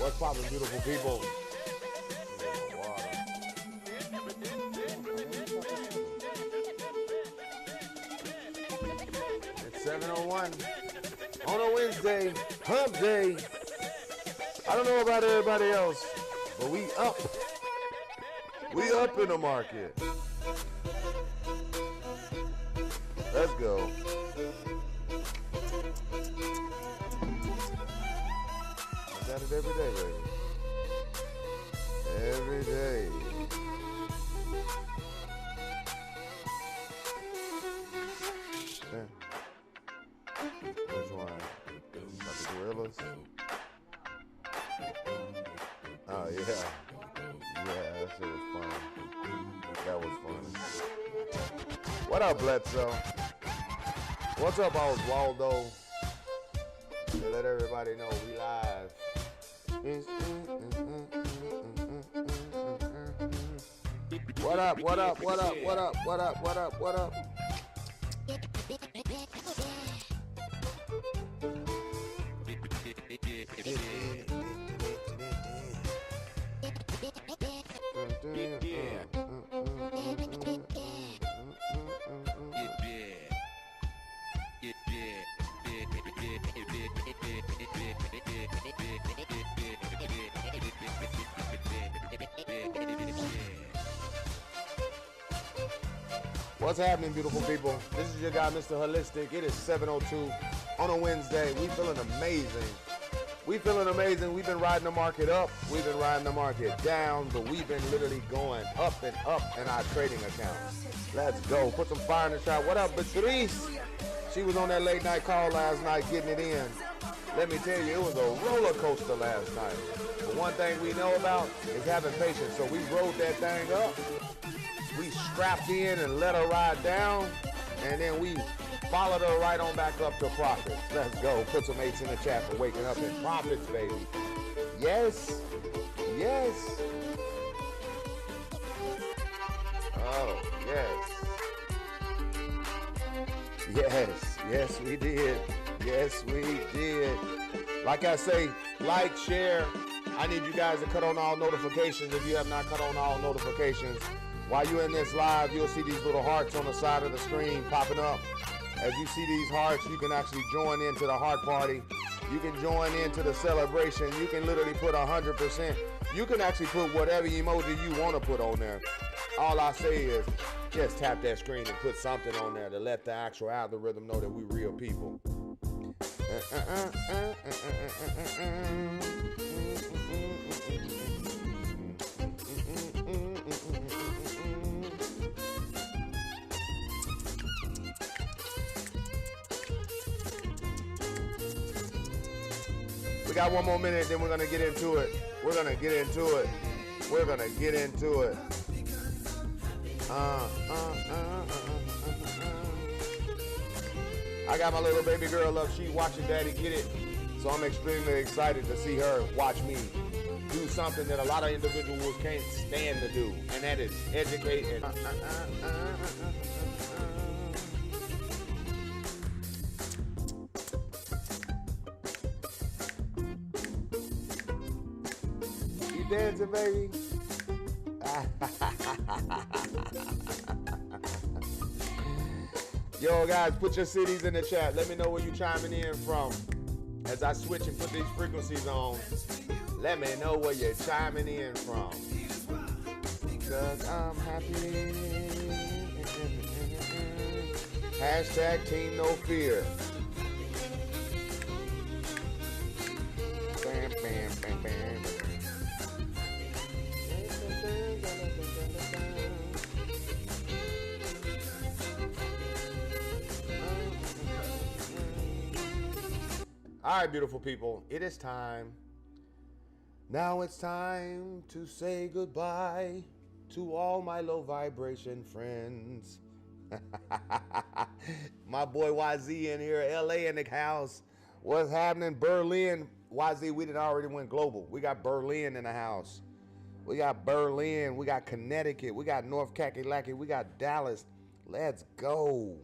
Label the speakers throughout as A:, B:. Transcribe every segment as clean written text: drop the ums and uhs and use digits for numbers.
A: What's poppin', beautiful people? It's 7:01 on a Wednesday, hump day. I don't know about everybody else, but we up. We up in the market. Let's go. I got it every day, baby. Every day. Which one? About the gorillas? Oh, yeah. Yeah, that shit was fun. That was fun. What up, Bledsoe? What's up, Oswaldo? To let everybody know we live. What up, what up, what up, what up, what up, what up, what up? What's happening, beautiful people? This is your guy, Mr. Holistic. It is 7:02 on a Wednesday. We feeling amazing. We feeling amazing. We've been riding the market up. We've been riding the market down, but we've been literally going up and up in our trading account. Let's go. Put some fire in the shot. What up, Patrice? She was on that late night call last night getting it in. Let me tell you, it was a roller coaster last night. But one thing we know about is having patience. So we rode that thing up. We strapped in and let her ride down, and then we followed her right on back up to profits. Let's go. Put some 8s in the chat for waking up in profits, baby. Yes. Yes. Oh, yes. Yes. Yes, we did. Yes, we did. Like I say, like, share. I need you guys to cut on all notifications if you have not cut on all notifications. While you're in this live, you'll see these little hearts on the side of the screen popping up. As you see these hearts, you can actually join into the heart party. You can join into the celebration. You can literally put 100%. You can actually put whatever emoji you want to put on there. All I say is just tap that screen and put something on there to let the actual algorithm know that we real people. We got one more minute, then we're going to get into it. We're going to get into it. We're going to get into it. I got my little baby girl up. She's watching Daddy get it. So I'm extremely excited to see her watch me do something that a lot of individuals can't stand to do. And that is educate and... dancing, baby. Yo, guys, put your cities in the chat. Let me know where you're chiming in from. As I switch and put these frequencies on, let me know where you're chiming in from. Because I'm happy. Hashtag Team No Fear. Bam, bam, bam, bam. All right, beautiful people, it is time. Now it's time to say goodbye to all my low vibration friends. My boy YZ in here, LA in the house. What's happening? Berlin. YZ, we did already went global. We got Berlin in the house. We got Berlin. We got Connecticut. We got North Kakalaki. We got Dallas. Let's go.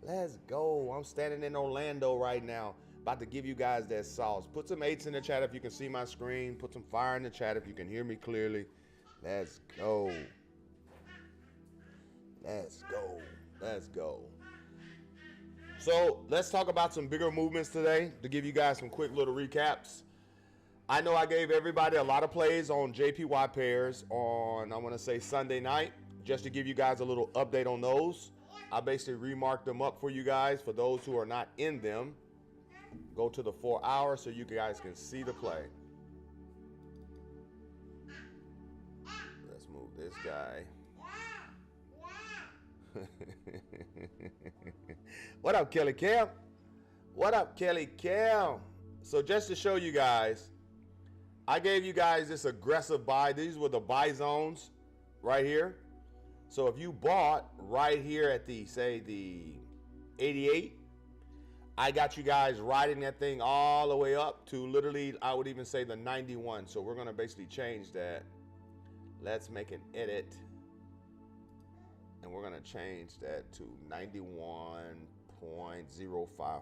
A: Let's go. I'm standing in Orlando right now. About to give you guys that sauce. Put some 8s in the chat if you can see my screen. Put some fire in the chat if you can hear me clearly. Let's go. Let's go. Let's go. So let's talk about some bigger movements today to give you guys some quick little recaps. I know I gave everybody a lot of plays on JPY pairs on, I want to say, Sunday night, just to give you guys a little update on those. I basically remarked them up for you guys. For those who are not in them, go to the 4 hours so you guys can see the play. Let's move this guy. What up, Kelly Cam? What up, Kelly Cam? So just to show you guys, I gave you guys this aggressive buy. These were the buy zones right here. So if you bought right here at the, say, the 88, I got you guys riding that thing all the way up to literally, I would even say the 91. So we're going to basically change that. Let's make an edit. And we're going to change that to 91.054.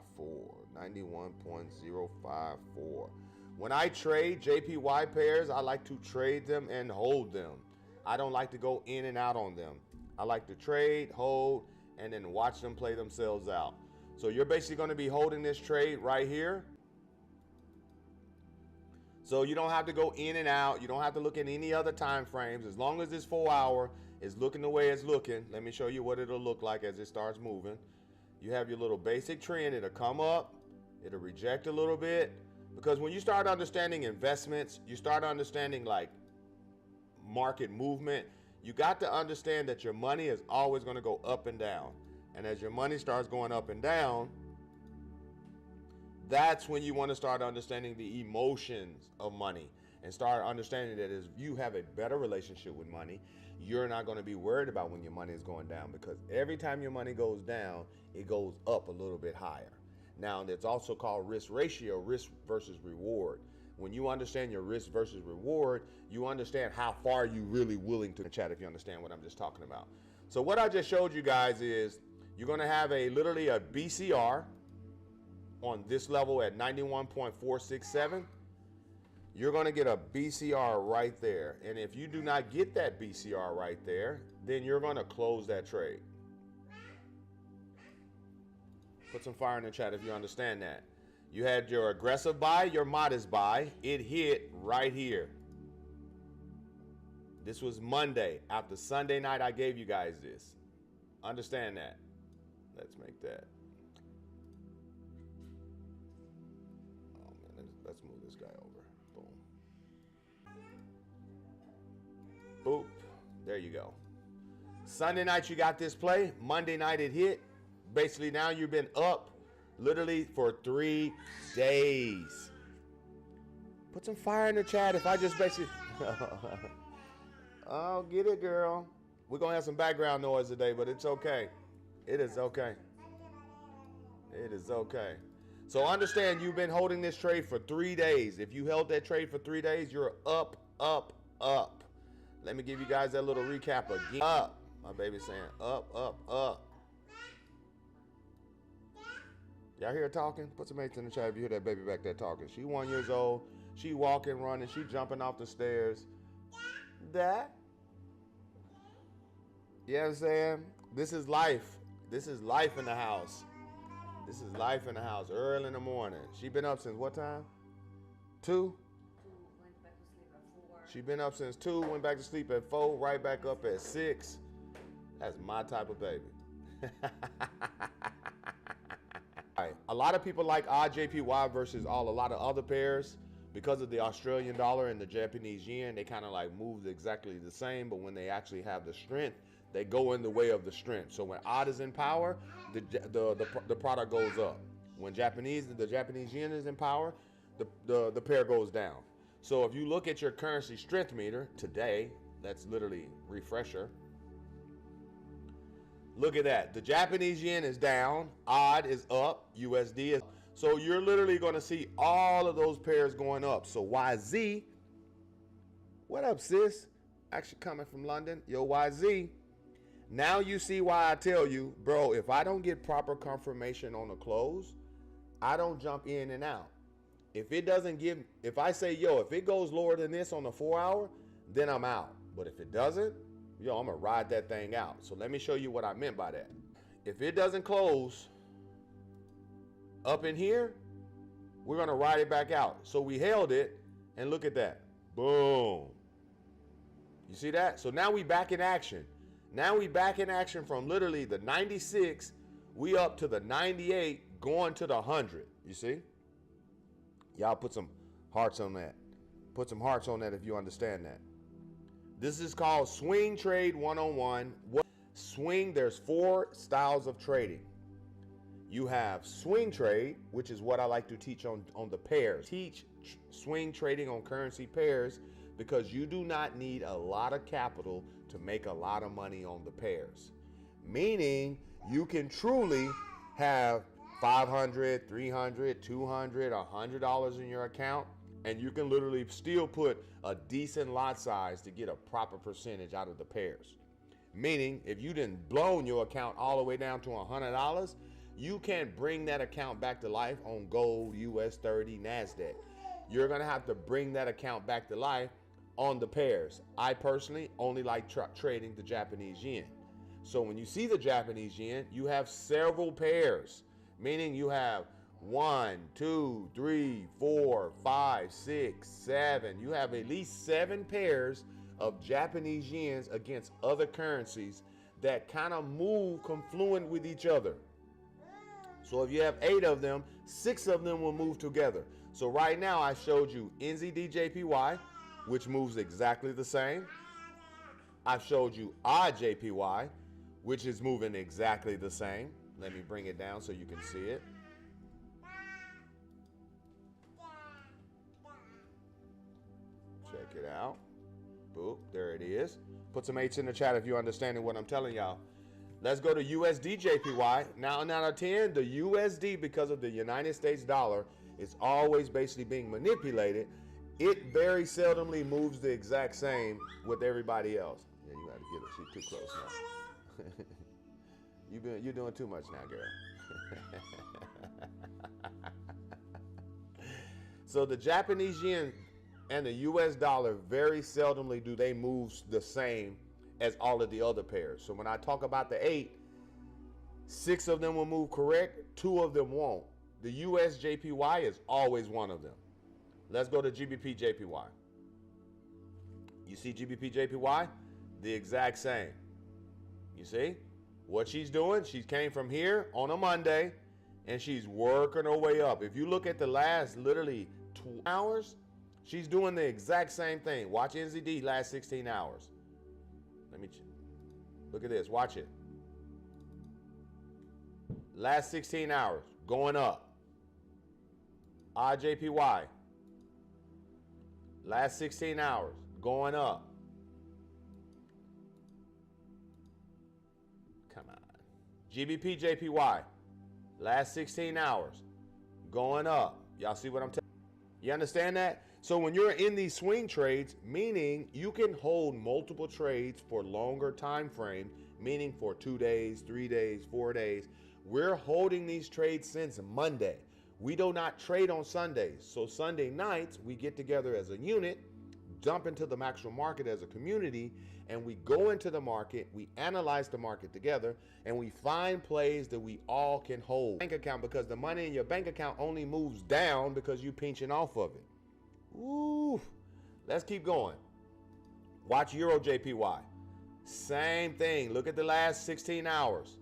A: 91.054. When I trade JPY pairs, I like to trade them and hold them. I don't like to go in and out on them. I like to trade, hold, and then watch them play themselves out. So you're basically going to be holding this trade right here. So you don't have to go in and out. You don't have to look at any other time frames. As long as this 4 hour is looking the way it's looking, let me show you what it'll look like as it starts moving. You have your little basic trend. It'll come up. It'll reject a little bit. Because when you start understanding investments, you start understanding like market movement, you got to understand that your money is always going to go up and down. And as your money starts going up and down, that's when you want to start understanding the emotions of money and start understanding that if you have a better relationship with money, you're not going to be worried about when your money is going down, because every time your money goes down, it goes up a little bit higher. Now, it's also called risk ratio, risk versus reward. When you understand your risk versus reward, you understand how far you're really willing to chat, if you understand what I'm just talking about. So what I just showed you guys is you're going to have literally a BCR on this level at 91.467. You're going to get a BCR right there. And if you do not get that BCR right there, then you're going to close that trade. Put some fire in the chat if you understand that. You had your aggressive buy, your modest buy. It hit right here. This was Monday. After Sunday night, I gave you guys this. Understand that. Let's make that. Oh, man, let's move this guy over. Boom. Boop. There you go. Sunday night, you got this play. Monday night, it hit. Basically, now you've been up literally for 3 days. Put some fire in the chat if I just basically... Oh, get it, girl. We're going to have some background noise today, but it's okay. It is okay. It is okay. So understand, you've been holding this trade for 3 days. If you held that trade for 3 days, you're up, up, up. Let me give you guys that little recap again. Up. My baby's saying up, up, up. Y'all hear her talking? Put some mates in the chat if you hear that baby back there talking. She 1 year old. She walking, running. She jumping off the stairs. Dad? You know what I'm saying? This is life. This is life in the house. This is life in the house. Early in the morning. She been up since what time? 2?
B: Went back to sleep at 4.
A: She been up since 2. Went back to sleep at 4. Right back up at 6. That's my type of baby. A lot of people like odd JPY versus a lot of other pairs because of the Australian dollar and the Japanese yen. They kind of like move exactly the same, but when they actually have the strength, they go in the way of the strength. So when odd is in power, the product goes up. When the Japanese yen is in power, the pair goes down. So if you look at your currency strength meter today, that's literally refresher. Look at that. The Japanese yen is down. Odd is up. USD is. So you're literally going to see all of those pairs going up. So YZ. What up, sis? Actually coming from London. Yo, YZ. Now you see why I tell you, bro, if I don't get proper confirmation on the close, I don't jump in and out. If it doesn't give, if I say, yo, if it goes lower than this on the 4 hour, then I'm out. But if it doesn't, yo, I'm gonna ride that thing out. So let me show you what I meant by that. If it doesn't close up in here, we're gonna ride it back out. So we held it, and look at that. Boom. You see that? So now we back in action. Now we back in action from literally the 96, we up to the 98, going to the 100. You see? Y'all put some hearts on that. Put some hearts on that if you understand that. This is called Swing Trade 101. Swing, there's 4 styles of trading. You have swing trade, which is what I like to teach on the pairs. Teach swing trading on currency pairs because you do not need a lot of capital to make a lot of money on the pairs. Meaning you can truly have $500, $300, $200, $100 in your account, and you can literally still put a decent lot size to get a proper percentage out of the pairs. Meaning, if you didn't blown your account all the way down to $100, you can't bring that account back to life on gold, US 30, NASDAQ. You're gonna have to bring that account back to life on the pairs. I personally only like trading the Japanese yen. So when you see the Japanese yen, you have several pairs. Meaning you have 1, 2, 3, 4, 5, 6, 7. You have at least 7 pairs of Japanese yens against other currencies that kind of move confluent with each other. So if you have 8 of them, 6 of them will move together. So right now I showed you NZD-JPY, which moves exactly the same. I've showed you AUD-JPY, which is moving exactly the same. Let me bring it down so you can see it. Check it out. Boop, there it is. Put some H's in the chat if you're understanding what I'm telling y'all. Let's go to USD-JPY. Now, 9 out of 10, the USD, because of the United States dollar, is always basically being manipulated. It very seldomly moves the exact same with everybody else. Yeah, you gotta get it. She's too close now. You're doing too much now, girl. So the Japanese yen and the US dollar, very seldomly do they move the same as all of the other pairs. So when I talk about the 8, 6 of them will move correct, 2 of them won't. The US JPY is always one of them. Let's go to GBP JPY. You see GBP JPY? The exact same. You see? What she's doing, she came from here on a Monday, and she's working her way up. If you look at the last literally 2 hours, she's doing the exact same thing. Watch NZD last 16 hours. Let me look at this. Watch it. Last 16 hours, going up. AUD-JPY. Last 16 hours, going up. Come on. GBP-JPY. Last 16 hours, going up. Y'all see what I'm telling you? You understand that? So when you're in these swing trades, meaning you can hold multiple trades for longer time frame, meaning for 2 days, 3 days, 4 days. We're holding these trades since Monday. We do not trade on Sundays. So Sunday nights, we get together as a unit, jump into the actual market as a community, and we go into the market, we analyze the market together, and we find plays that we all can hold. Bank account, because the money in your bank account only moves down because you pinching off of it. Ooh, let's keep going. Watch Euro JPY. Same thing. Look at the last 16 hours.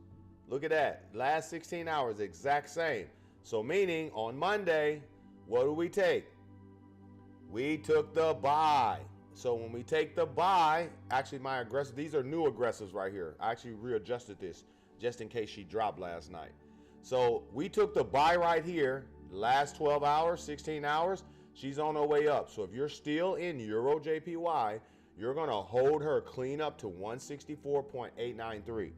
A: Look at that. Last 16 hours, exact same. So meaning on Monday, what do we take? We took the buy. So when we take the buy, actually my aggressive, these are new aggressives right here. I actually readjusted this just in case she dropped last night. So we took the buy right here, last 12 hours, 16 hours, she's on her way up. So if you're still in Euro JPY, you're gonna hold her clean up to 164.893.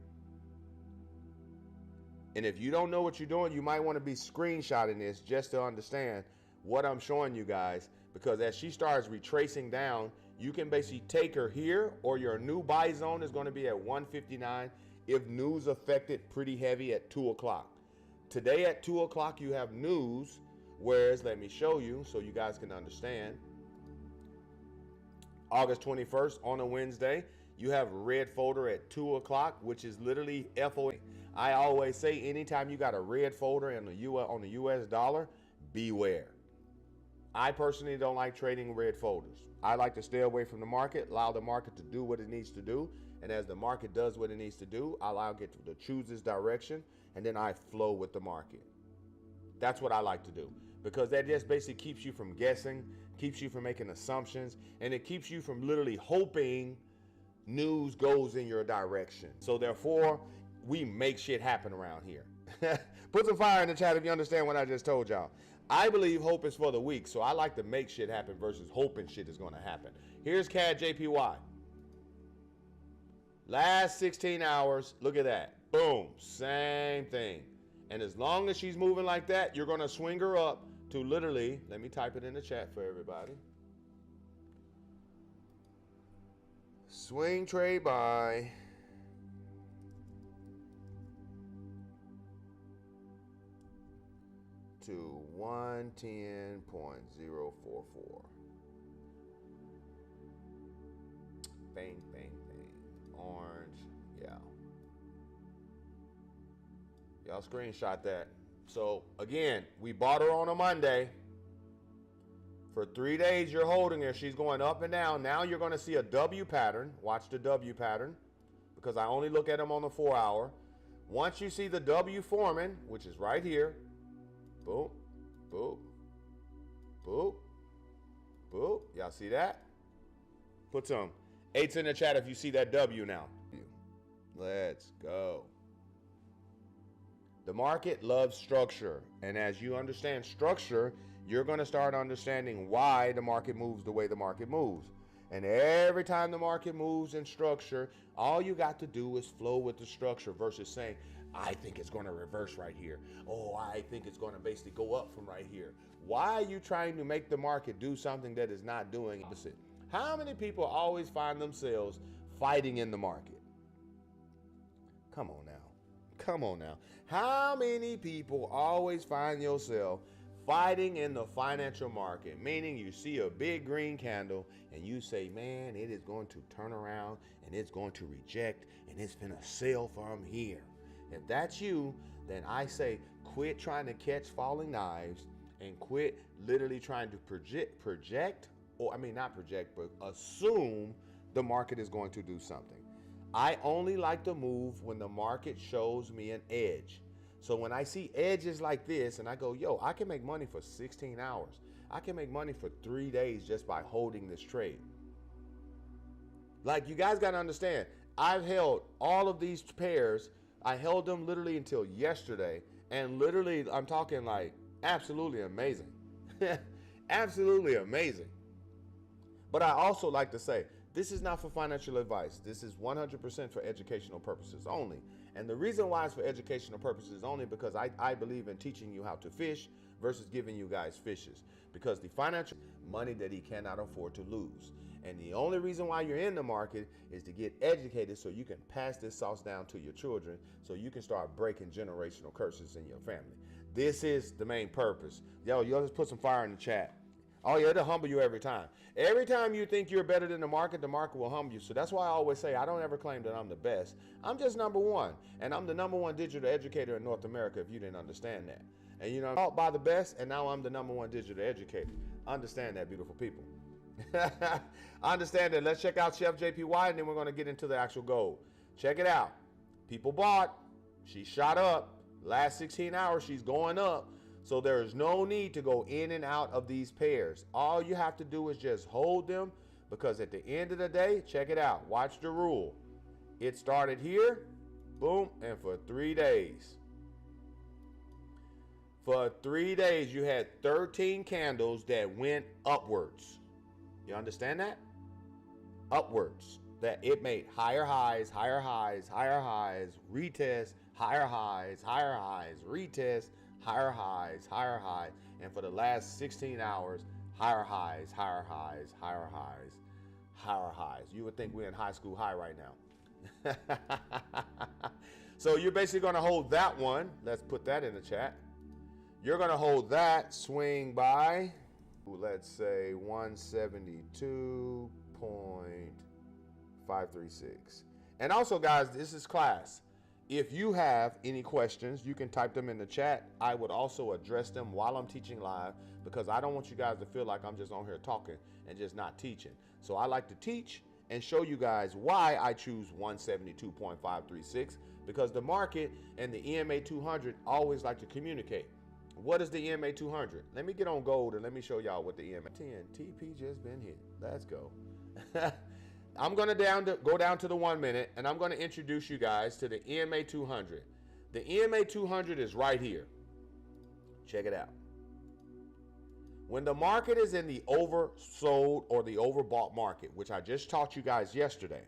A: And if you don't know what you're doing, you might want to be screenshotting this just to understand what I'm showing you guys, because as she starts retracing down, you can basically take her here, or your new buy zone is going to be at 159 if news affected pretty heavy at 2 o'clock. Today at 2 o'clock, you have news, whereas, let me show you so you guys can understand. August 21st on a Wednesday, you have red folder at 2 o'clock, which is literally FOA. I always say anytime you got a red folder on the US dollar, beware. I personally don't like trading red folders. I like to stay away from the market, allow the market to do what it needs to do. And as the market does what it needs to do, I allow it to choose its direction, and then I flow with the market. That's what I like to do, because that just basically keeps you from guessing, keeps you from making assumptions, and it keeps you from literally hoping news goes in your direction. So therefore, we make shit happen around here. Put some fire in the chat if you understand what I just told y'all. I believe hope is for the weak, so I like to make shit happen versus hoping shit is going to happen. Here's CAD JPY. Last 16 hours, look at that. Boom, same thing. And as long as she's moving like that, you're going to swing her up to literally, let me type it in the chat for everybody. Swing trade buy. To 110.044. Bang, bang, bang. Orange, yeah. Y'all screenshot that. So again, we bought her on a Monday. For 3 days, you're holding her. She's going up and down. Now you're going to see a W pattern. Watch the W pattern, because I only look at them on the 4 hour. Once you see the W forming, which is right here, boom, boom, boom, boom. Y'all see that? Put some 8s in the chat if you see that W now. Let's go. The market loves structure. And as you understand structure, you're going to start understanding why the market moves the way the market moves. And every time the market moves in structure, all you got to do is flow with the structure versus saying, I think it's going to reverse right here. Oh, I think it's going to basically go up from right here. Why are you trying to make the market do something that is not doing opposite? How many people always find themselves fighting in the market? Come on now. Come on now. How many people always find yourself fighting in the financial market? Meaning you see a big green candle and you say, man, it is going to turn around and it's going to reject and it's going to sell from here. If that's you, then I say quit trying to catch falling knives and quit literally trying to assume the market is going to do something. I only like to move when the market shows me an edge. So when I see edges like this and I go, yo, I can make money for 16 hours. I can make money for 3 days just by holding this trade. Like, you guys got to understand, I've held all of these pairs. I held them literally until yesterday, and literally I'm talking like absolutely amazing. Absolutely amazing. But I also like to say, this is not for financial advice. This is 100% for educational purposes only. And the reason why it's for educational purposes is only because I believe in teaching you how to fish versus giving you guys fishes. Because the financial money that he cannot afford to lose. And the only reason why you're in the market is to get educated so you can pass this sauce down to your children, so you can start breaking generational curses in your family. This is the main purpose. Yo, just put some fire in the chat. Oh yeah, it'll humble you every time. Every time you think you're better than the market will humble you. So that's why I always say I don't ever claim that I'm the best. I'm just number one. And I'm the number one digital educator in North America, if you didn't understand that. And you know, I'm taught by the best, and now I'm the number one digital educator. Understand that, beautiful people. Understand that. Let's check out Chef JPY, and then we're going to get into the actual gold. Check it out. People bought. She shot up. Last 16 hours, she's going up. So there is no need to go in and out of these pairs. All you have to do is just hold them, because at the end of the day, check it out. Watch the rule. It started here, boom, and for 3 days. For 3 days, you had 13 candles that went upwards. You understand that? Upwards. That it made higher highs, higher highs, higher highs, retest, higher highs, retest, higher highs, higher highs. And for the last 16 hours, higher highs, higher highs, higher highs, higher highs. You would think we're in high school high right now. So you're basically going to hold that one. Let's put that in the chat. You're going to hold that swing by, let's say 172.536. And also, guys, this is class. If you have any questions, you can type them in the chat. I would also address them while I'm teaching live, because I don't want you guys to feel like I'm just on here talking and just not teaching. So I like to teach and show you guys why I choose 172.536, because the market and the EMA 200 always like to communicate. What is the EMA 200? Let me get on gold and let me show y'all what the EMA 10 TP just been hit. Let's go. I'm going to go down to the 1 minute, and I'm going to introduce you guys to the EMA 200. The EMA 200 is right here. Check it out. When the market is in the oversold or the overbought market, which I just taught you guys yesterday,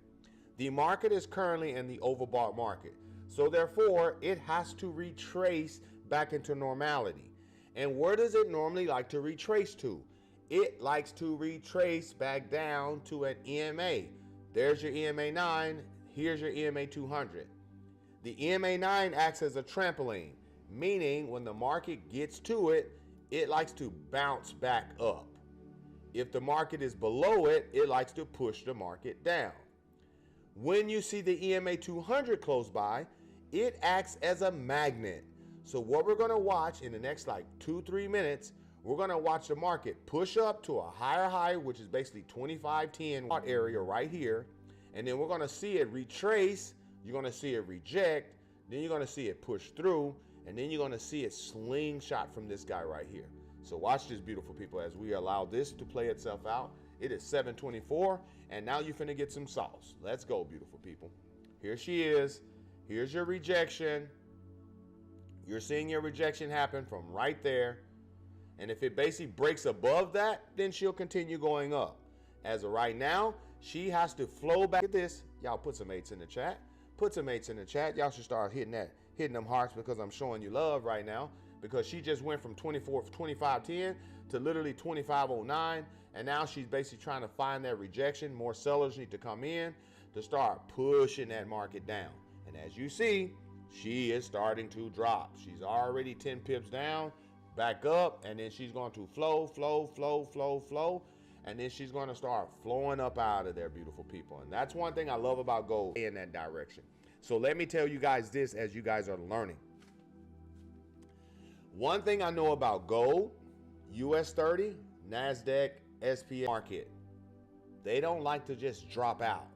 A: the market is currently in the overbought market. So therefore, it has to retrace back into normality. And where does it normally like to retrace to? It likes to retrace back down to an EMA. There's your EMA 9. Here's your EMA 200. The EMA 9 acts as a trampoline, meaning when the market gets to it, it likes to bounce back up. If the market is below it, it likes to push the market down. When you see the EMA 200 close by, it acts as a magnet. So what we're going to watch in the next like 2-3 minutes, we're going to watch the market push up to a higher high, which is basically 2510 area right here. And then we're going to see it retrace. You're going to see it reject. Then you're going to see it push through. And then you're going to see it slingshot from this guy right here. So watch this, beautiful people, as we allow this to play itself out. It is 7:24, and now you're finna get some sauce. Let's go, beautiful people. Here she is. Here's your rejection. You're seeing your rejection happen from right there. And if it basically breaks above that, then she'll continue going up. As of right now, she has to flow back. At this. Y'all put some 8s in the chat. Put some 8s in the chat. Y'all should start hitting them hearts, because I'm showing you love right now. Because she just went from 2510 to literally 2509. And now she's basically trying to find that rejection. More sellers need to come in to start pushing that market down. And as you see, she is starting to drop. She's already 10 pips down, back up, and then she's going to flow, flow, flow, flow, flow. And then she's going to start flowing up out of there, beautiful people. And that's one thing I love about gold, in that direction. So let me tell you guys this as you guys are learning. One thing I know about gold, US 30, NASDAQ, SPX market, they don't like to just drop out.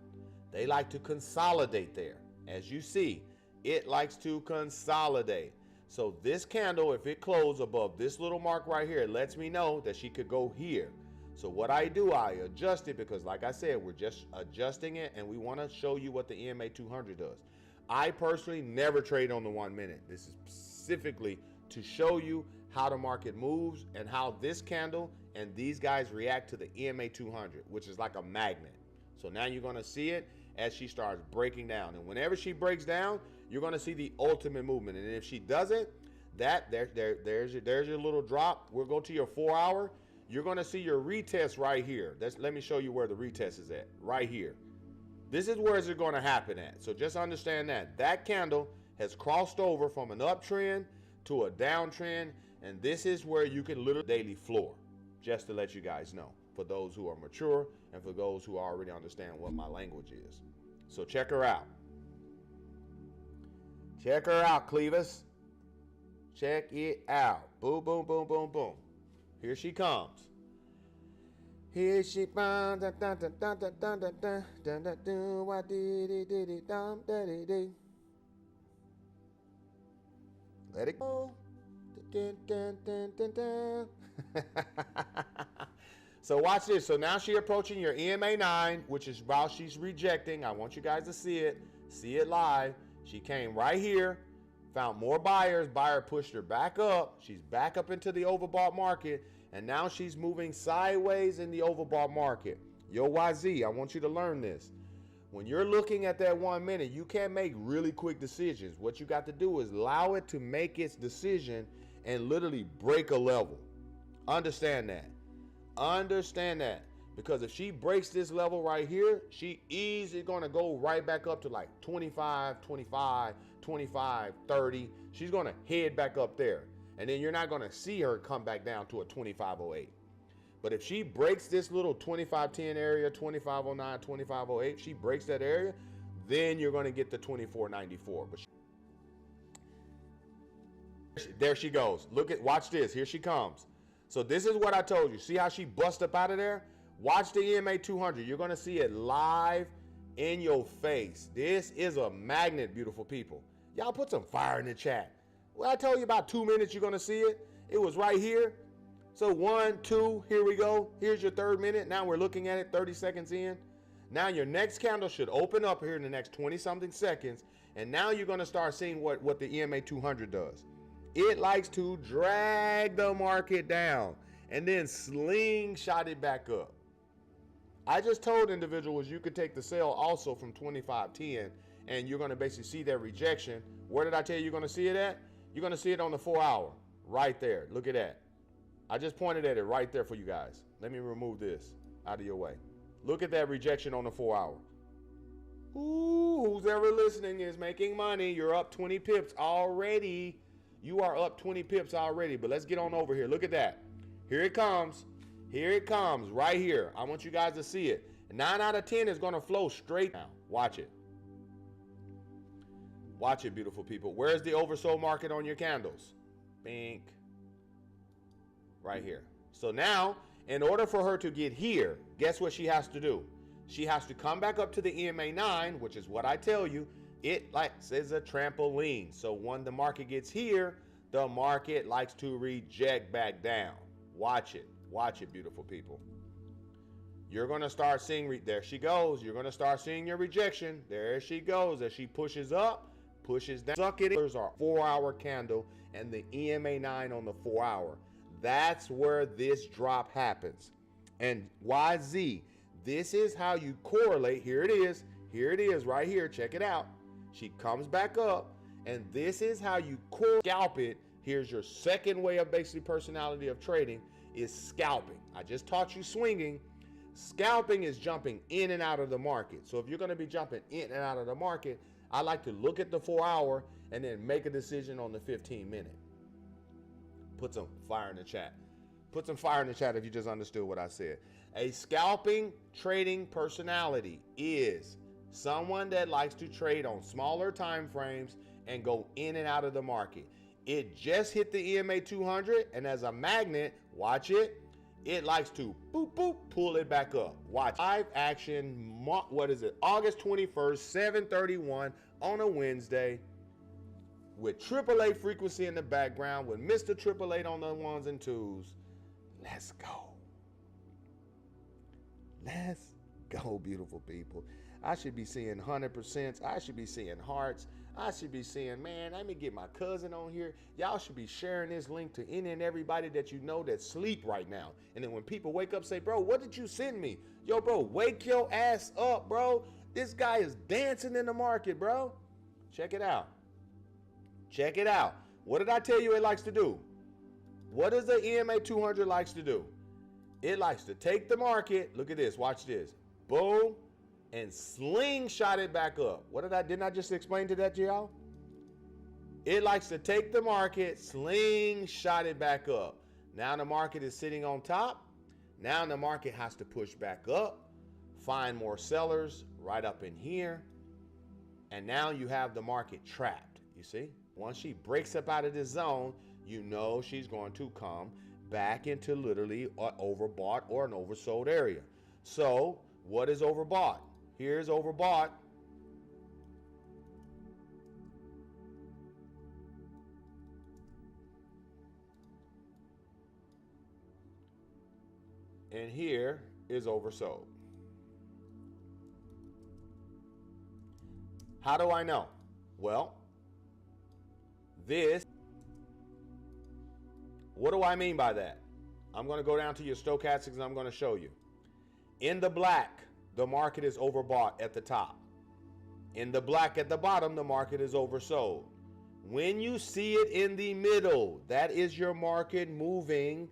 A: They like to consolidate there. As you see, it likes to consolidate. So this candle, if it closes above this little mark right here, it lets me know that she could go here. So what I do, I adjust it, because like I said, we're just adjusting it, and we want to show you what the EMA 200 does. I personally never trade on the 1 minute. This is specifically to show you how the market moves and how this candle and these guys react to the EMA 200, which is like a magnet. So now you're going to see it as she starts breaking down. And whenever she breaks down, you're going to see the ultimate movement. And if she doesn't, there's your little drop. We'll go to your 4 hour. You're going to see your retest right here. Let me show you where the retest is at, right here. This is where it's going to happen at. So just understand that candle has crossed over from an uptrend to a downtrend, and this is where you can literally daily floor, just to let you guys know, for those who are mature and for those who already understand what my language is. So check her out. Check her out, Clevis. Check it out. Boom, boom, boom, boom, boom. Here she comes. Here she comes. Let it go. So watch this. So now she's approaching your EMA 9, which is while she's rejecting. I want you guys to see it live. She came right here, found more buyers. Buyer pushed her back up. She's back up into the overbought market, and now she's moving sideways in the overbought market. Yo, YZ, I want you to learn this. When you're looking at that 1 minute, you can't make really quick decisions. What you got to do is allow it to make its decision and literally break a level. Understand that. Understand that. Because if she breaks this level right here, she easily going to go right back up to like 25, 25, 25, 30. She's going to head back up there. And then you're not going to see her come back down to a 25.08. But if she breaks this little 25.10 area, 25.09, 25.08, she breaks that area, then you're going to get the 24.94. But there she goes. Watch this. Here she comes. So this is what I told you. See how she bust up out of there? Watch the EMA 200. You're going to see it live in your face. This is a magnet, beautiful people. Y'all put some fire in the chat. Well, I told you about 2 minutes you're going to see it. It was right here. So 1, 2, here we go. Here's your third minute. Now we're looking at it 30 seconds in. Now your next candle should open up here in the next 20-something seconds. And now you're going to start seeing what the EMA 200 does. It likes to drag the market down and then slingshot it back up. I just told individuals you could take the sell also from 25.10 and you're going to basically see that rejection. Where did I tell you you're going to see it at? You're going to see it on the 4 hour right there. Look at that. I just pointed at it right there for you guys. Let me remove this out of your way. Look at that rejection on the 4 hour. Ooh, who's ever listening is making money. You're up 20 pips already. You are up 20 pips already, but let's get on over here. Look at that. Here it comes. Here it comes right here. I want you guys to see it. 9 out of 10 is going to flow straight down. Watch it. Watch it, beautiful people. Where's the oversold market on your candles? Bink. Right here. So now, in order for her to get here, guess what she has to do? She has to come back up to the EMA 9, which is what I tell you. It likes is a trampoline. So when the market gets here, the market likes to reject back down. Watch it. Watch it, beautiful people. You're going to start seeing, there she goes. You're going to start seeing your rejection. There she goes as she pushes up, pushes down. Suck it in. There's our 4 hour candle and the EMA 9 on the 4 hour. That's where this drop happens. And YZ, this is how you correlate. Here it is. Here it is right here. Check it out. She comes back up, and this is how you scalp it. Here's your second way of basically personality of trading is scalping. I just taught you swinging. Scalping is jumping in and out of the market. So if you're going to be jumping in and out of the market, I like to look at the 4 hour and then make a decision on the 15 minute. Put some fire in the chat. Put some fire in the chat if you just understood what I said. A scalping trading personality is someone that likes to trade on smaller time frames and go in and out of the market. It just hit the EMA 200, and as a magnet, watch it, it likes to boop, boop, pull it back up. Watch. Live action, what is it? August 21st, 7:31 on a Wednesday with AAA frequency in the background, with Mr. 888 on the ones and twos. Let's go. Let's go, beautiful people. I should be seeing 100%. I should be seeing hearts. I should be saying, man, let me get my cousin on here. Y'all should be sharing this link to any and everybody that you know that sleep right now. And then when people wake up, say, bro, what did you send me? Yo, bro, wake your ass up, bro. This guy is dancing in the market, bro. Check it out. Check it out. What did I tell you it likes to do? What does the EMA 200 likes to do? It likes to take the market. Look at this. Watch this. Boom. And slingshot it back up. Didn't I just explain to that to y'all? It likes to take the market, slingshot it back up. Now the market is sitting on top. Now the market has to push back up, find more sellers right up in here. And now you have the market trapped. You see? Once she breaks up out of this zone, you know she's going to come back into literally an overbought or an oversold area. So what is overbought? Here's overbought. And here is oversold. How do I know? Well, what do I mean by that? I'm going to go down to your stochastics and I'm going to show you. In the black, the market is overbought at the top. In the black at the bottom, the market is oversold. When you see it in the middle, that is your market moving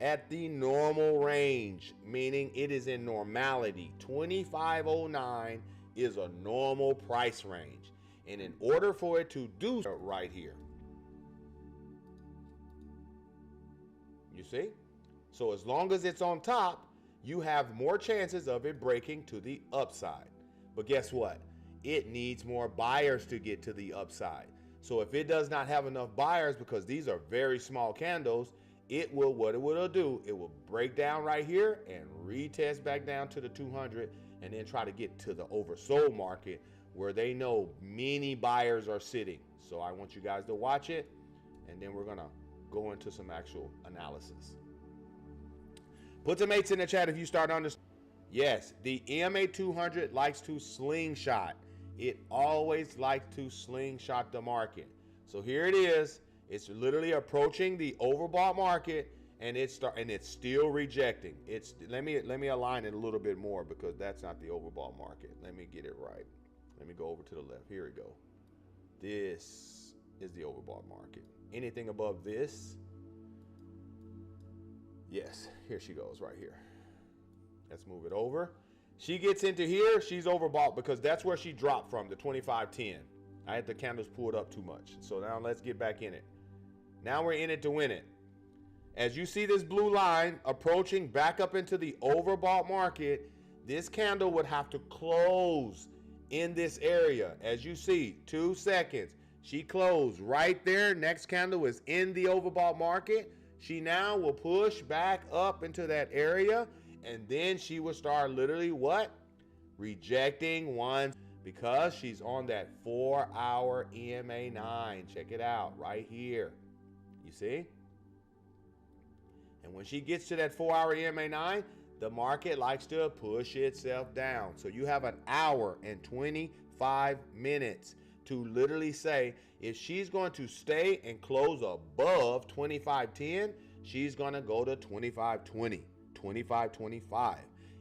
A: at the normal range, meaning it is in normality. 2509 is a normal price range. And in order for it to do so right here, you see? So as long as it's on top, you have more chances of it breaking to the upside. But guess what? It needs more buyers to get to the upside. So if it does not have enough buyers, because these are very small candles, what it will do, it will break down right here and retest back down to the 200 and then try to get to the oversold market where they know many buyers are sitting. So I want you guys to watch it, and then we're gonna go into some actual analysis. Put some 8s in the chat if you start on this. Yes, the EMA 200 likes to slingshot. It always likes to slingshot the market. So here it is. It's literally approaching the overbought market, and it's still rejecting. Let me align it a little bit more, because that's not the overbought market. Let me get it right. Let me go over to the left. Here we go. This is the overbought market. Anything above this, yes, here she goes right here. Let's move it over. She gets into here, she's overbought, because that's where she dropped from, the 25.10. I had the candles pulled up too much. So now let's get back in it. Now we're in it to win it. As you see this blue line approaching back up into the overbought market, this candle would have to close in this area. As you see, 2 seconds. She closed right there. Next candle is in the overbought market. She now will push back up into that area, and then she will start literally what? Rejecting one, because she's on that 4-hour EMA 9. Check it out right here. You see? And when she gets to that 4-hour EMA 9, the market likes to push itself down. So you have an hour and 25 minutes to literally say, if she's going to stay and close above 25.10, she's going to go to 25.20, 25.25.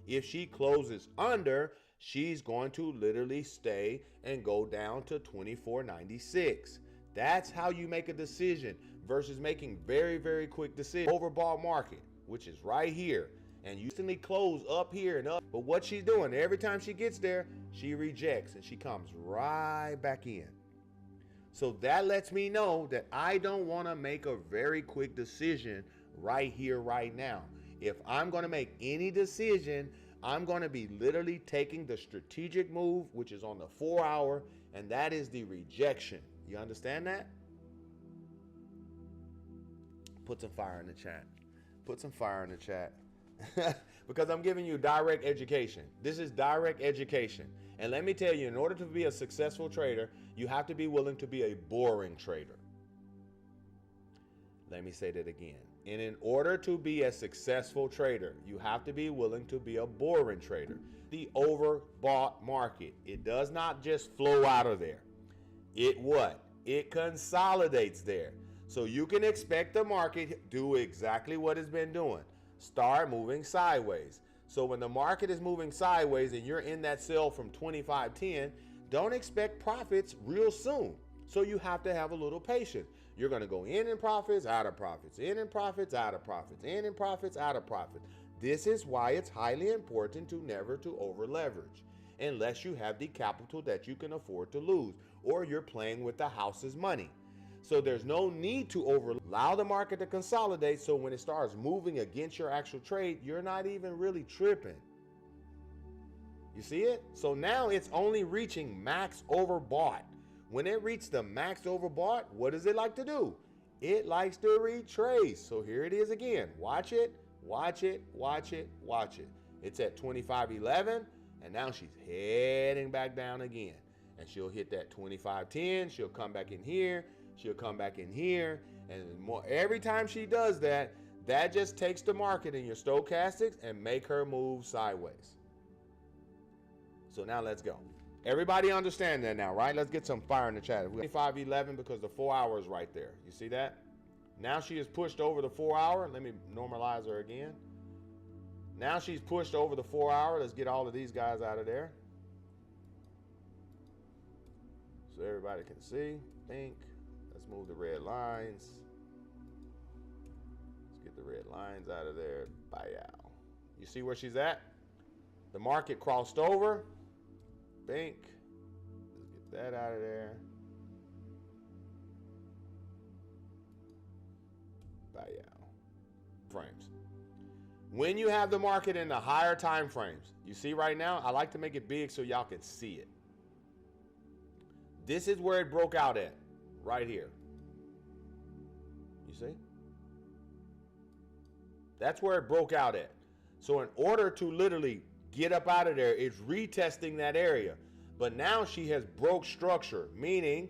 A: If she closes under, she's going to literally stay and go down to 24.96. That's how you make a decision versus making very, very quick decisions. Overbought market, which is right here, and you instantly close up here and up. But what she's doing, every time she gets there, she rejects and she comes right back in. So that lets me know that I don't want to make a very quick decision right here, right now. If I'm going to make any decision, I'm going to be literally taking the strategic move, which is on the 4-hour, and that is the rejection. You understand that? Put some fire in the chat. Put some fire in the chat. Because I'm giving you direct education. This is direct education. And let me tell you, in order to be a successful trader, you have to be willing to be a boring trader. Let me say that again. And in order to be a successful trader, you have to be willing to be a boring trader. The overbought market, it does not just flow out of there. It what? It consolidates there. So you can expect the market do exactly what it's been doing. Start moving sideways. So when the market is moving sideways and you're in that sell from 25.10, don't expect profits real soon. So you have to have a little patience. You're going to go in profits, out of profits, in profits, out of profits, in profits, out of profits. This is why it's highly important to never to over leverage, unless you have the capital that you can afford to lose, or you're playing with the house's money. So there's no need to allow the market to consolidate, so when it starts moving against your actual trade, you're not even really tripping. You see it? So now it's only reaching max overbought. When it reaches the max overbought, what does it like to do? It likes to retrace. So here it is again. Watch it, watch it, watch it, watch it. It's at 25.11, and now she's heading back down again. And she'll hit that 25.10. She'll come back in here. She'll come back in here. And more, every time she does that, that just takes the market in your stochastics and make her move sideways. So now let's go. Everybody understand that now, right? Let's get some fire in the chat. 25.11 because the 4-hour is right there. You see that? Now she is pushed over the 4-hour. Let me normalize her again. Now she's pushed over the 4-hour. Let's get all of these guys out of there, so everybody can see. Pink. Let's move the red lines. Let's get the red lines out of there. Bye-ow. You see where she's at? The market crossed over. Pink. Let's get that out of there. Frames. When you have the market in the higher time frames, you see right now, I like to make it big so y'all can see it. This is where it broke out at, right here. You see? That's where it broke out at. So in order to literally get up out of there, it's retesting that area. But now she has broke structure, meaning,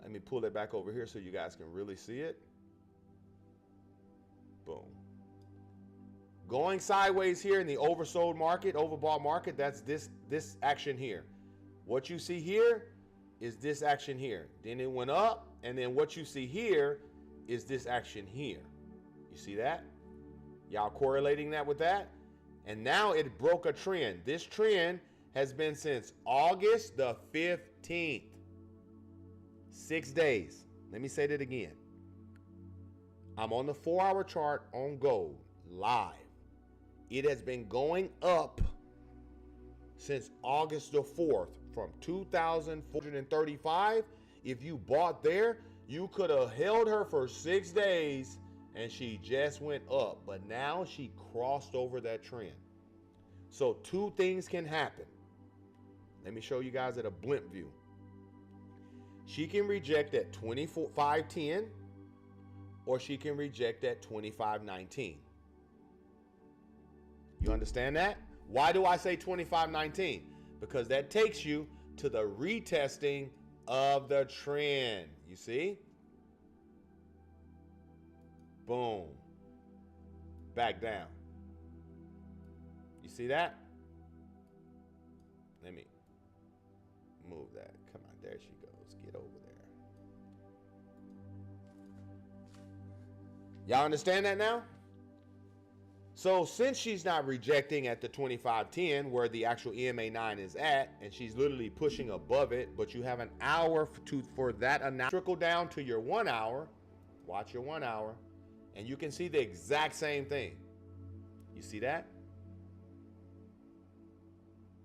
A: let me pull it back over here so you guys can really see it. Boom. Going sideways here in the oversold market, overbought market, that's this action here. What you see here is this action here. Then it went up, and then what you see here is this action here. You see that? Y'all correlating that with that? And now it broke a trend. This trend has been since August the 15th. 6 days. Let me say that again. I'm on the 4-hour chart on gold, live. It has been going up since August the 4th from 2,435. If you bought there, you could have held her for 6 days and she just went up. But now she crossed over that trend. So 2 things can happen. Let me show you guys at a blimp view. She can reject at 25.10 or she can reject at 25.19. You understand that? Why do I say 25.19? Because that takes you to the retesting of the trend. You see? Boom. Back down. You see that? Let me move that. Come on, there she goes. Get over there. Y'all understand that now? So since she's not rejecting at the 25.10 where the actual EMA 9 is at, and she's literally pushing above it, but you have an hour for that analysis. Trickle down to your 1 hour. Watch your 1 hour. And you can see the exact same thing. You see that?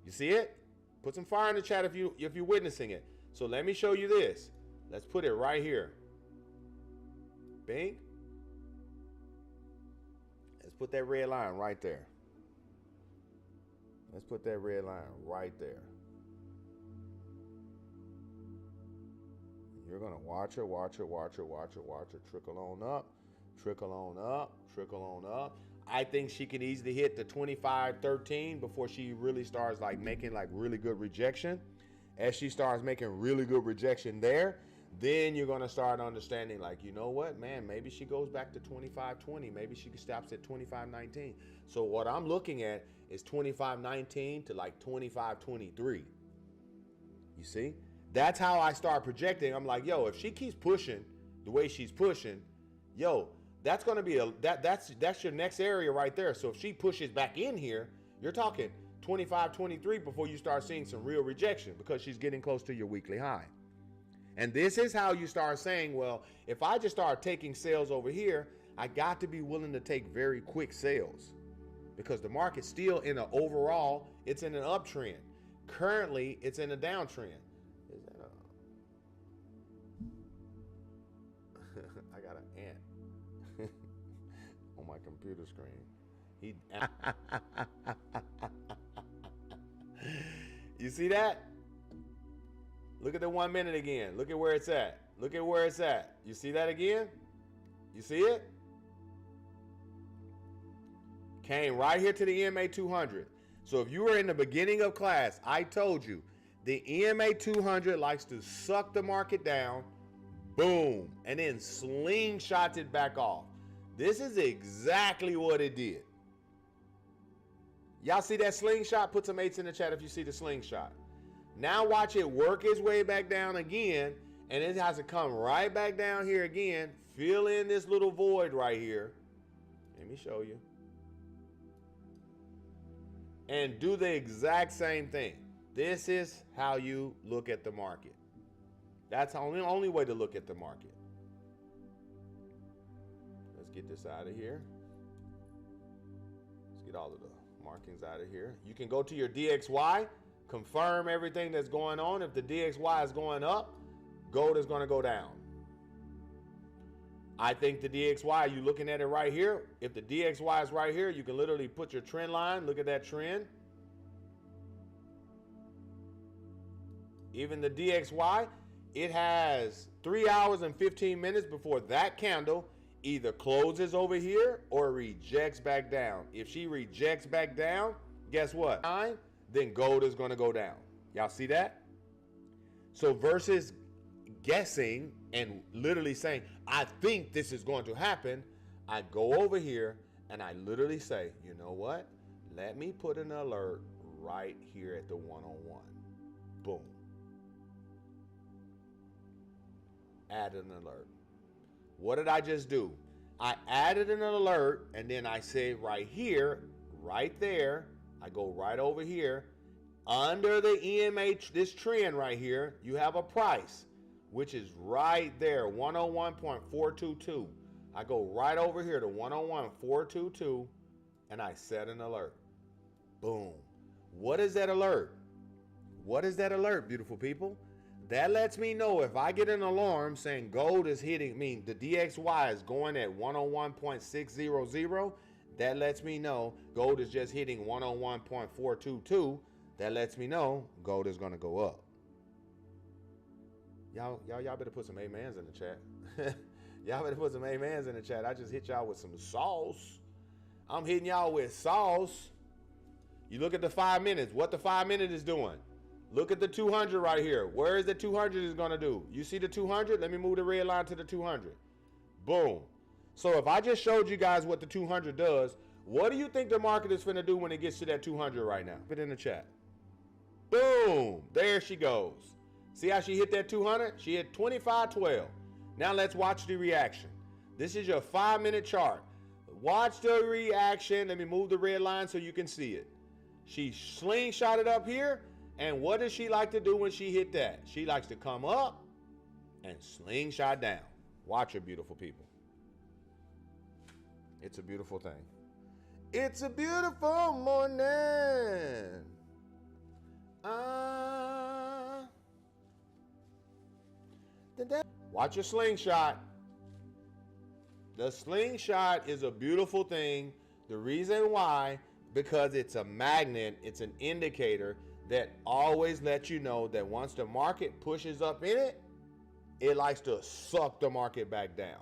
A: You see it? Put some fire in the chat if you're witnessing it. So let me show you this. Let's put it right here. Bing. Let's put that red line right there. Let's put that red line right there. You're going to watch her, watch her, watch her, watch her, watch her trickle on up, trickle on up, trickle on up. I think she can easily hit the 25.13 before she really starts like making like really good rejection. As she starts making really good rejection there, then you're going to start understanding like, you know what, man, maybe she goes back to 25.20. Maybe she stops at 25.19. So what I'm looking at is 25.19 to like 25.23. You see? That's how I start projecting. I'm like, yo, if she keeps pushing the way she's pushing, yo, that's going to be that's your next area right there. So if she pushes back in here, you're talking 25.23 before you start seeing some real rejection because she's getting close to your weekly high. And this is how you start saying, well, if I just start taking sales over here, I got to be willing to take very quick sales because the market's still in an overall, it's in an uptrend. Currently, it's in a downtrend. Is that I got an ant on my computer screen. You see that? Look at the 1 minute again. Look at where it's at. Look at where it's at. You see that again? You see it? Came right here to the EMA 200. So if you were in the beginning of class, I told you the EMA 200 likes to suck the market down, boom, and then slingshots it back off. This is exactly what it did. Y'all see that slingshot? Put some 8s in the chat if you see the slingshot. Now watch it work its way back down again, and it has to come right back down here again, fill in this little void right here. Let me show you. And do the exact same thing. This is how you look at the market. That's the only way to look at the market. Let's get this out of here. Let's get all of the markings out of here. You can go to your DXY. confirm everything that's going on. If the DXY is going up, gold is going to go down. I think the DXY, you looking at it right here. If the DXY is right here, you can literally put your trend line. Look at that trend. Even the DXY, it has 3 hours and 15 minutes before that candle either closes over here or rejects back down. If she rejects back down, guess what? Then gold is going to go down. Y'all see that? So versus guessing and literally saying, I think this is going to happen, I go over here and I literally say, you know what? Let me put an alert right here at the 101. Boom. Add an alert. What did I just do? I added an alert, and then I say right here, right there, I go right over here. Under the EMA, this trend right here, you have a price, which is right there, 101.422. I go right over here to 101.422, and I set an alert. Boom. What is that alert? What is that alert, beautiful people? That lets me know if I get an alarm saying gold is hitting, the DXY is going at 101.600, that lets me know gold is just hitting 101.422. That lets me know gold is going to go up. Y'all better put some amens in the chat. Y'all better put some amens in the chat. I just hit y'all with some sauce. I'm hitting y'all with sauce. You look at the 5 minutes. What the 5 minute is doing. Look at the 200 right here. Where is the 200 is going to do? You see the 200? Let me move the red line to the 200. Boom. So if I just showed you guys what the 200 does, what do you think the market is going to do when it gets to that 200 right now? Put it in the chat. Boom. There she goes. See how she hit that 200? She hit 25.12. Now let's watch the reaction. This is your 5 minute chart. Watch the reaction. Let me move the red line so you can see it. She slingshotted up here. And what does she like to do when she hit that? She likes to come up and slingshot down. Watch her, beautiful people. It's a beautiful thing. It's a beautiful morning. Watch your slingshot. The slingshot is a beautiful thing. The reason why, because it's a magnet, it's an indicator that always lets you know that once the market pushes up in it, it likes to suck the market back down.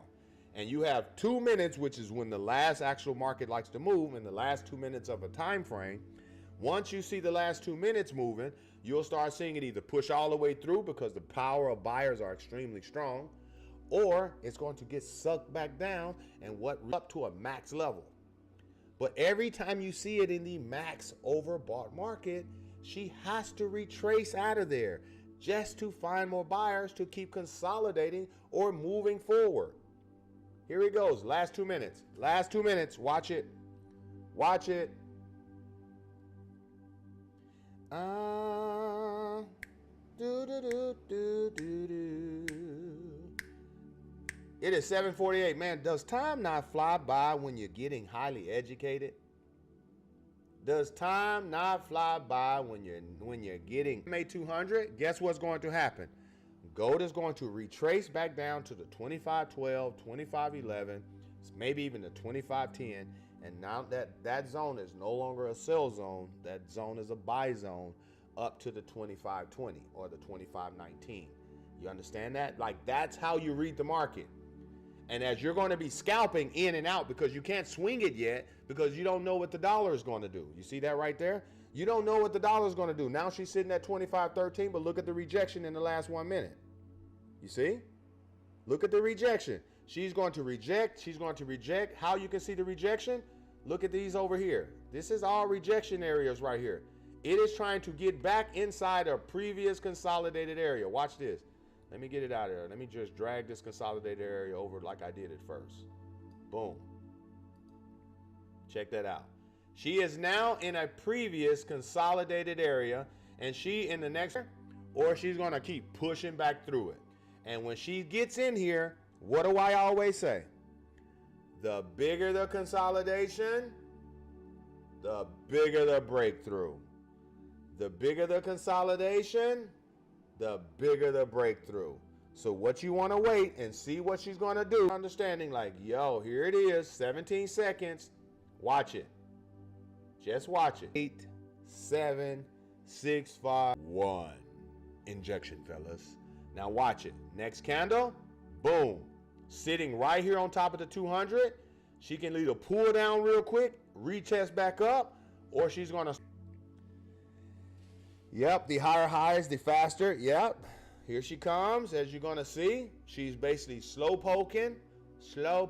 A: And you have 2 minutes, which is when the last actual market likes to move, in the last 2 minutes of a time frame. Once you see the last 2 minutes moving, you'll start seeing it either push all the way through because the power of buyers are extremely strong, or it's going to get sucked back down and up to a max level. But every time you see it in the max overbought market, she has to retrace out of there just to find more buyers to keep consolidating or moving forward. Here it goes. Last 2 minutes. Last 2 minutes. Watch it. Watch it. It is 7:48. Man, does time not fly by when you're getting highly educated? Does time not fly by when you're getting May 200? Guess what's going to happen? Gold is going to retrace back down to the 25.12, 25.11, maybe even the 25.10, and now that zone is no longer a sell zone. That zone is a buy zone up to the 25.20 or the 25.19. You understand that? Like, that's how you read the market. And as you're going to be scalping in and out because you can't swing it yet because you don't know what the dollar is going to do. You see that right there? You don't know what the dollar is going to do. Now she's sitting at 25.13, but look at the rejection in the last 1 minute. You see? Look at the rejection. She's going to reject. She's going to reject. How you can see the rejection? Look at these over here. This is all rejection areas right here. It is trying to get back inside a previous consolidated area. Watch this. Let me get it out of there. Let me just drag this consolidated area over like I did it first. Boom. Check that out. She is now in a previous consolidated area, and she in the next, or she's going to keep pushing back through it. And when she gets in here, what do I always say? The bigger the consolidation, the bigger the breakthrough. The bigger the consolidation, the bigger the breakthrough. So what you want to wait and see what she's going to do. Understanding like, yo, here it is, 17 seconds. Watch it. Just watch it. 8, 7, 6, 5, 1. Injection, fellas. Now watch it. Next candle, boom. Sitting right here on top of the 200. She can either pull down real quick, retest back up, or she's going to... Yep, the higher highs, the faster. Yep. Here she comes, as you're going to see. She's basically slow poking, slow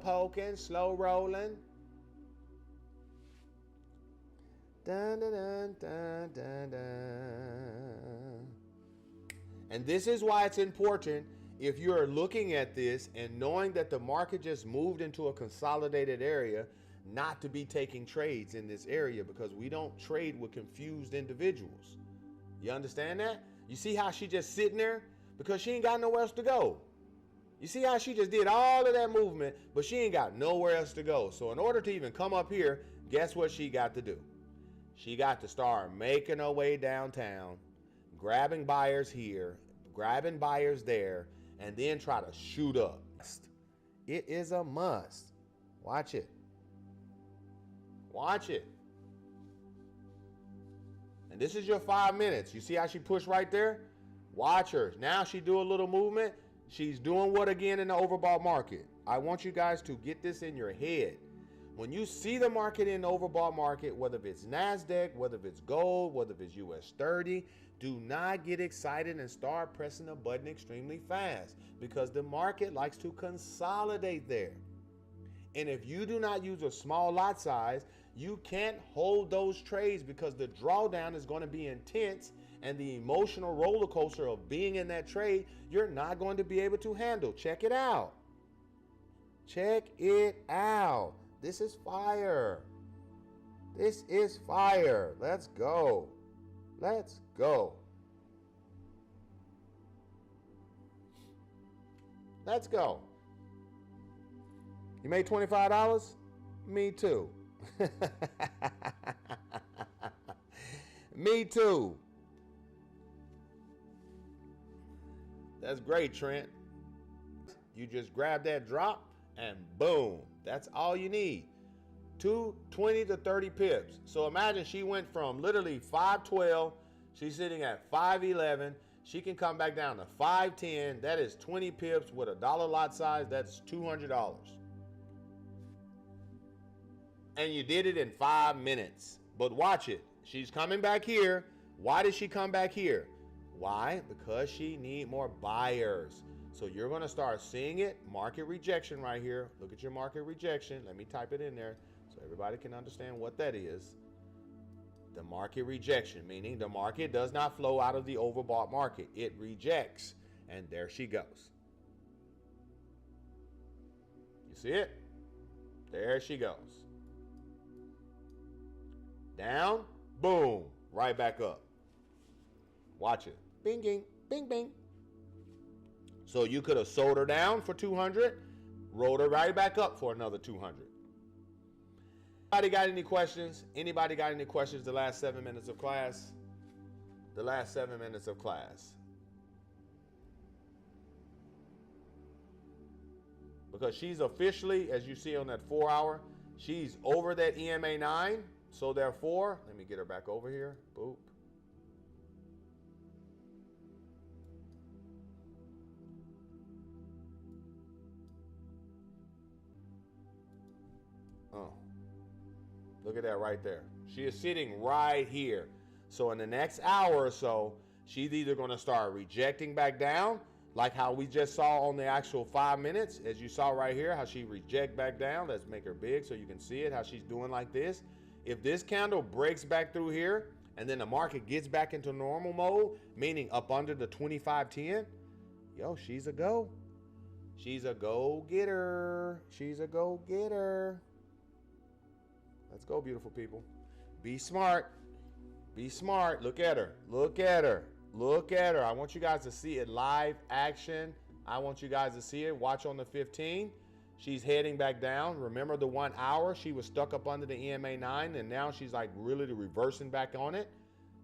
A: rolling. Dun, dun, dun, dun, dun, dun. And this is why it's important, if you're looking at this and knowing that the market just moved into a consolidated area, not to be taking trades in this area, because we don't trade with confused individuals. You understand that? You see how she just sitting there? Because she ain't got nowhere else to go. You see how she just did all of that movement, but she ain't got nowhere else to go. So in order to even come up here, guess what she got to do? She got to start making her way downtown, grabbing buyers here, grabbing buyers there, and then try to shoot up. It is a must. Watch it. Watch it. And this is your 5 minutes. You see how she pushed right there? Watch her. Now she do a little movement. She's doing what again in the overbought market? I want you guys to get this in your head. When you see the market in the overbought market, whether it's NASDAQ, whether it's gold, whether it's US 30, do not get excited and start pressing the button extremely fast, because the market likes to consolidate there. And if you do not use a small lot size, you can't hold those trades, because the drawdown is going to be intense, and the emotional roller coaster of being in that trade, you're not going to be able to handle. Check it out. Check it out. This is fire. This is fire. Let's go. Let's go. Let's go. You made $25? Me too. Me too. That's great, Trent. You just grab that drop and boom. That's all you need. 20 to 30 pips. So imagine she went from literally 512. She's sitting at 511. She can come back down to 510. That is 20 pips with a dollar lot size. That's $200. And you did it in 5 minutes. But watch it. She's coming back here. Why did she come back here? Why? Because she need more buyers. So you're going to start seeing it. Market rejection right here. Look at your market rejection. Let me type it in there so everybody can understand what that is. The market rejection, meaning the market does not flow out of the overbought market. It rejects. And there she goes. You see it? There she goes. Down, boom, right back up. Watch it. Bing, bing, bing, bing. So you could have sold her down for 200, rolled her right back up for another 200. Anybody got any questions? Anybody got any questions the last 7 minutes of class? The last 7 minutes of class. Because she's officially, as you see on that 4 hour, she's over that EMA 9. So therefore, let me get her back over here. Boop. Oh, look at that right there. She is sitting right here. So in the next hour or so, she's either going to start rejecting back down, like how we just saw on the actual 5 minutes, as you saw right here, how she reject back down. Let's make her big so you can see it, how she's doing like this. If this candle breaks back through here, and then the market gets back into normal mode, meaning up under the 2510, yo, she's a go. She's a go-getter. She's a go-getter. Let's go, beautiful people. Be smart. Be smart. Look at her. Look at her. Look at her. I want you guys to see it live action. I want you guys to see it. Watch on the 15. She's heading back down. Remember the 1 hour? She was stuck up under the EMA 9, and now she's like really reversing back on it.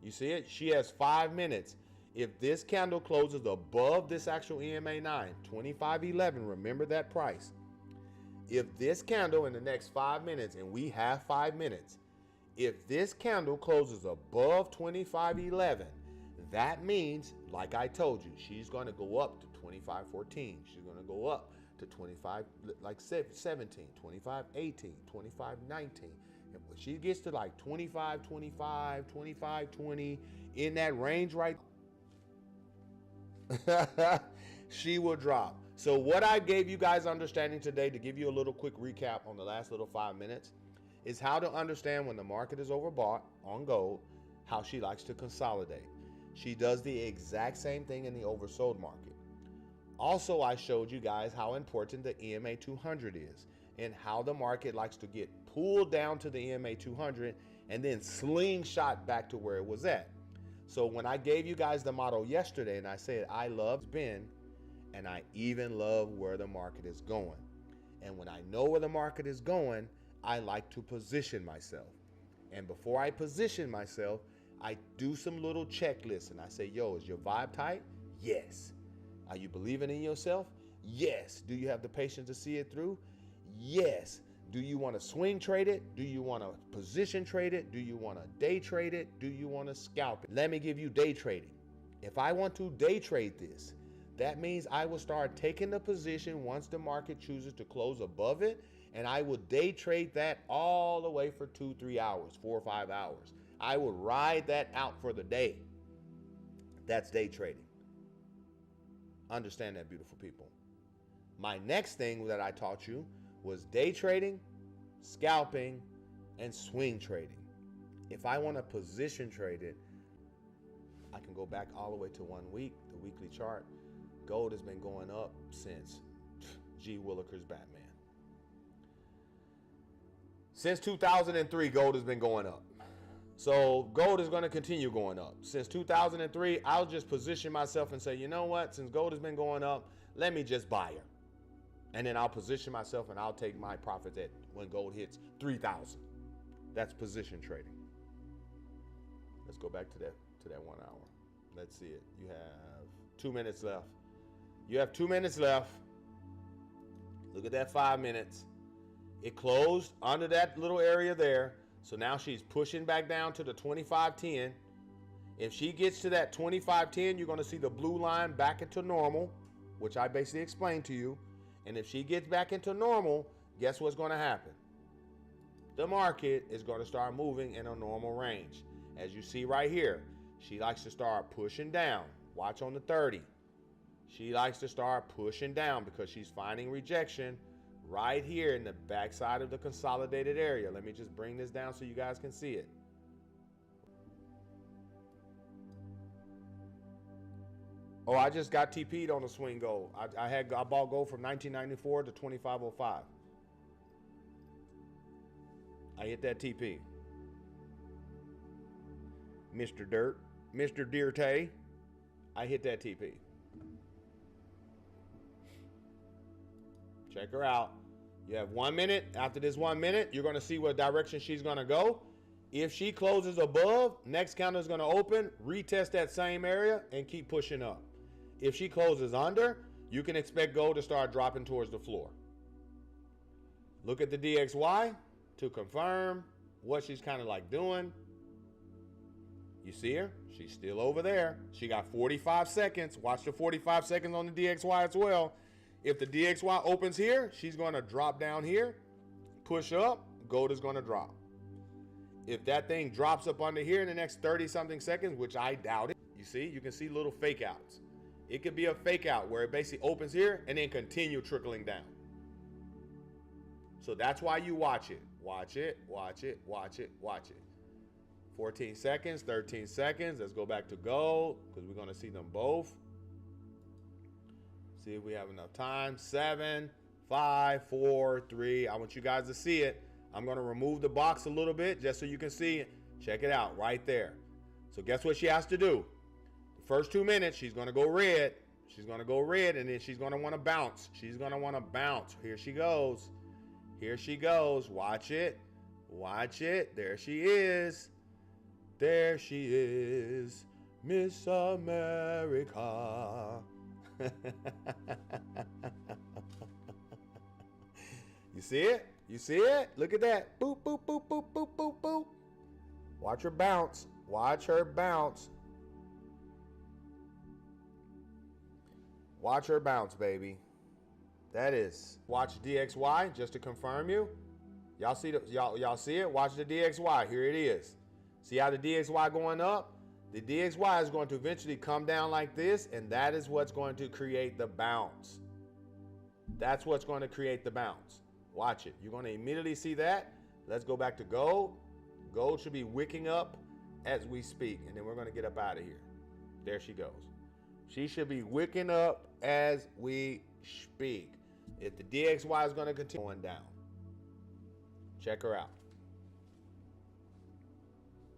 A: You see it? She has 5 minutes. If this candle closes above this actual EMA 9, 25.11, remember that price. If this candle in the next 5 minutes, and we have 5 minutes, if this candle closes above 25.11, that means, like I told you, she's going to go up to 25.14. She's going to go up to 25, like 17, 25.18, 25.19. And when she gets to like 25.25, 25.20, in that range right, she will drop. So what I gave you guys understanding today, to give you a little quick recap on the last little 5 minutes, is how to understand when the market is overbought on gold, how she likes to consolidate. She does the exact same thing in the oversold market. Also, I showed you guys how important the EMA 200 is and how the market likes to get pulled down to the EMA 200 and then slingshot back to where it was at. So when I gave you guys the model yesterday and I said I love Ben and I even love where the market is going. And when I know where the market is going, I like to position myself. And before I position myself, I do some little checklists and I say, yo, is your vibe tight? Yes. Are you believing in yourself? Yes. Do you have the patience to see it through? Yes. Do you want to swing trade it? Do you want to position trade it? Do you want to day trade it? Do you want to scalp it? Let me give you day trading. If I want to day trade this, that means I will start taking the position once the market chooses to close above it, and I will day trade that all the way for 2-3 hours, 4 or 5 hours. I will ride that out for the day. That's day trading. Understand that, beautiful people. My next thing that I taught you was day trading, scalping, and swing trading. If I want to position trade it, I can go back all the way to 1 week, the weekly chart. Gold has been going up since G. Willikers Batman. Since 2003, gold has been going up. So gold is going to continue going up. Since 2003, I'll just position myself and say, you know what? Since gold has been going up, let me just buy her. And then I'll position myself and I'll take my profits at when gold hits 3,000. That's position trading. Let's go back to that 1 hour. Let's see it. You have 2 minutes left. You have 2 minutes left. Look at that 5 minutes. It closed under that little area there. So now she's pushing back down to the 25.10. If she gets to that 25.10, you're going to see the blue line back into normal, which I basically explained to you. And if she gets back into normal, guess what's going to happen? The market is going to start moving in a normal range. As you see right here, she likes to start pushing down. Watch on the 30. She likes to start pushing down because she's finding rejection right here in the backside of the consolidated area. Let me just bring this down so you guys can see it. Oh, I just got TP'd on the swing gold. I bought gold from 1994 to 2505. I hit that TP. Mr. Dirt, Mr. Dirte, I hit that TP. Check her out. You have 1 minute. After this 1 minute, you're going to see what direction she's going to go. If she closes above, next candle is going to open, retest that same area, and keep pushing up. If she closes under, you can expect gold to start dropping towards the floor. Look at the DXY to confirm what she's kind of like doing. You see her? She's still over there. She got 45 seconds. Watch the 45 seconds on the DXY as well. If the DXY opens here, she's going to drop down here, push up, gold is going to drop. If that thing drops up under here in the next 30-something seconds, which I doubt it, you see, you can see little fake outs. It could be a fake out where it basically opens here and then continue trickling down. So that's why you watch it. Watch it, watch it, watch it, watch it. 14 seconds, 13 seconds. Let's go back to gold because we're going to see them both. See if we have enough time. 7, 5, 4, 3. I want you guys to see it. I'm going to remove the box a little bit just so you can see it. Check it out right there. So guess what she has to do? The first 2 minutes, she's going to go red. She's going to go red, and then she's going to want to bounce. She's going to want to bounce. Here she goes. Here she goes. Watch it. Watch it. There she is. There she is, Miss America. You see it? You see it? Look at that. Boop, boop, boop, boop, boop, boop, boop. Watch her bounce. Watch her bounce. Watch her bounce, baby. That is. Watch DXY just to confirm you. Y'all see y'all see it? Watch the DXY. Here it is. See how the DXY going up? The DXY is going to eventually come down like this, and that is what's going to create the bounce. That's what's going to create the bounce. Watch it. You're going to immediately see that. Let's go back to gold. Gold should be wicking up as we speak, and then we're going to get up out of here. There she goes. She should be wicking up as we speak. If the DXY is going to continue going down, check her out.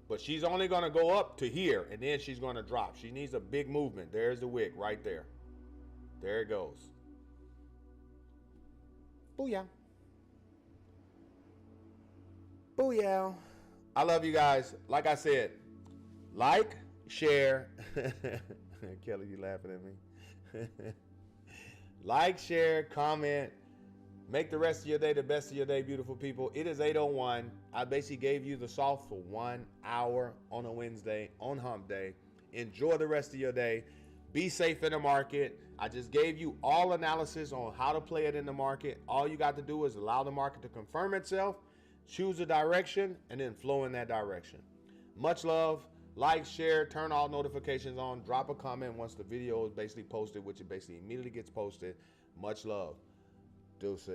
A: But she's only going to go up to here, and then she's going to drop. She needs a big movement. There's the wick right there. There it goes. Booyah. Booyah. I love you guys. Like I said, like, share. Kelly, you laughing at me? Like, share, comment. Make the rest of your day the best of your day, beautiful people. It is 8:01. I basically gave you the sauce for 1 hour on a Wednesday, on hump day. Enjoy the rest of your day. Be safe in the market. I just gave you all analysis on how to play it in the market. All you got to do is allow the market to confirm itself, choose a direction, and then flow in that direction. Much love. Like, share, turn all notifications on, drop a comment once the video is basically posted, which it basically immediately gets posted. Much love. Deuces.